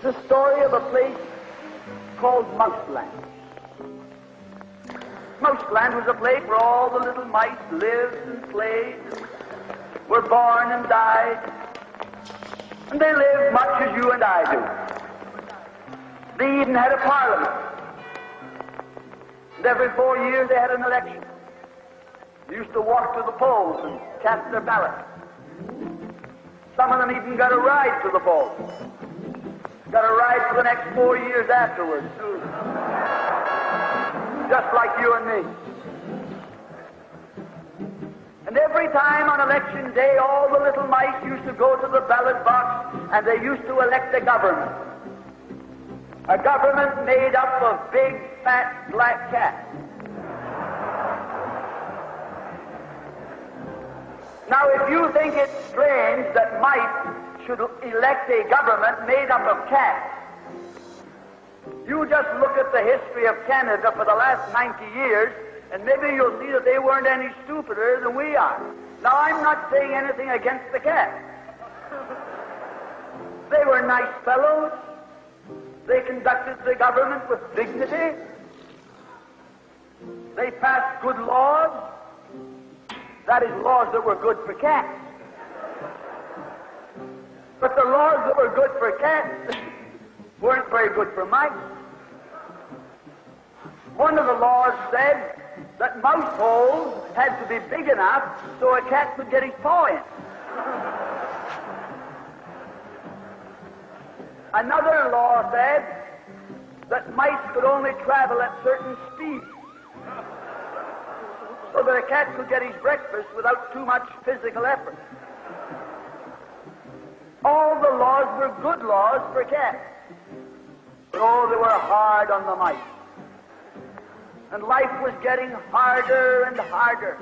It's a story of a place called Mouseland. Mouseland was a place where all the little mice lived and played, and were born and died, and they lived much as you and I do. They even had a parliament. And every 4 years they had an election. They used to walk to the polls and cast their ballot. Some of them even got a ride to the polls. Got a ride for the next 4 years afterwards, too. Just like you and me. And every time on election day, all the little mice used to go to the ballot box and they used to elect a government. A government made up of big, fat, black cats. Now, if you think it's strange that mice should elect a government made up of cats, you just look at the history of Canada for the last 90 years, and maybe you'll see that they weren't any stupider than we are. Now, I'm not saying anything against the cats. They were nice fellows. They conducted the government with dignity. They passed good laws. That is, laws that were good for cats. But the laws that were good for cats weren't very good for mice. One of the laws said that mouse holes had to be big enough so a cat could get his paw in. Another law said that mice could only travel at certain speeds, so that a cat could get his breakfast without too much physical effort. All the laws were good laws for cats. But oh, they were hard on the mice. And life was getting harder and harder.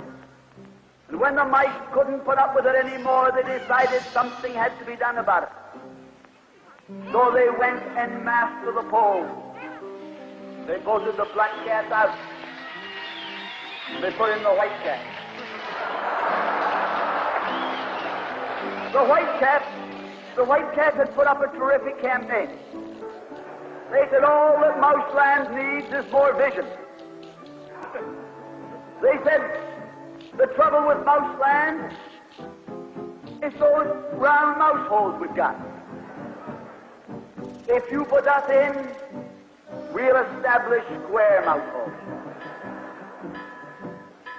And when the mice couldn't put up with it anymore, they decided something had to be done about it. So they went en masse to the polls. They voted the black cat out. They put in the white cat. The white cat had put up a terrific campaign. They said all that Mouseland needs is more vision. They said the trouble with Mouseland is those round mouse holes we've got. If you put us in, we'll establish square mouse holes.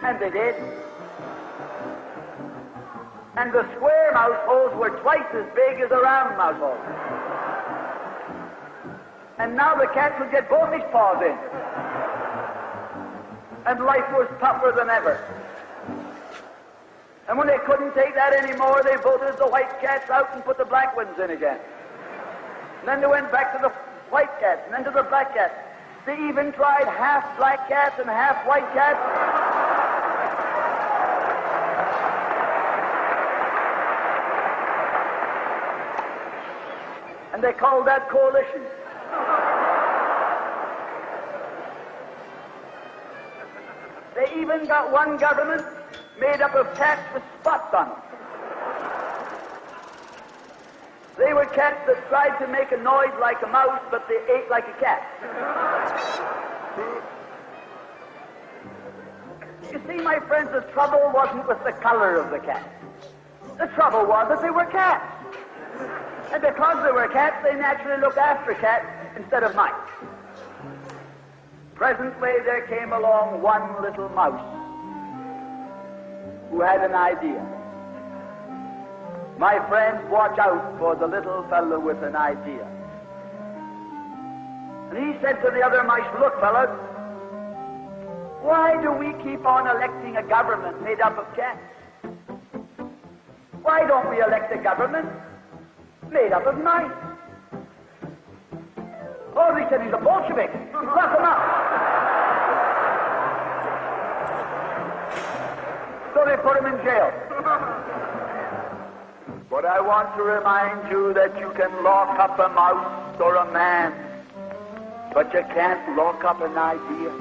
And they did. And the square mouse holes were twice as big as the round mouse holes. And now the cat could get both his paws in. And life was tougher than ever. And when they couldn't take that anymore, they voted the white cats out and put the black ones in again. And then they went back to the white cats, and then to the black cats. They even tried half black cats and half white cats. And they called that coalition. They even got one government made up of cats with spots on them. They were cats that tried to make a noise like a mouse, but they ate like a cat. You see, my friends, the trouble wasn't with the color of the cat. The trouble was that they were cats. And because they were cats, they naturally looked after cats instead of mice. Presently, there came along one little mouse who had an idea. My friends, watch out for the little fellow with an idea. And he said to the other mice, look, fellas, why do we keep on electing a government made up of cats? Why don't we elect a government made up of mice? Oh, they said he's a Bolshevik. Lock him up. So they put him in jail. But I want to remind you that you can lock up a mouse or a man, but you can't lock up an idea.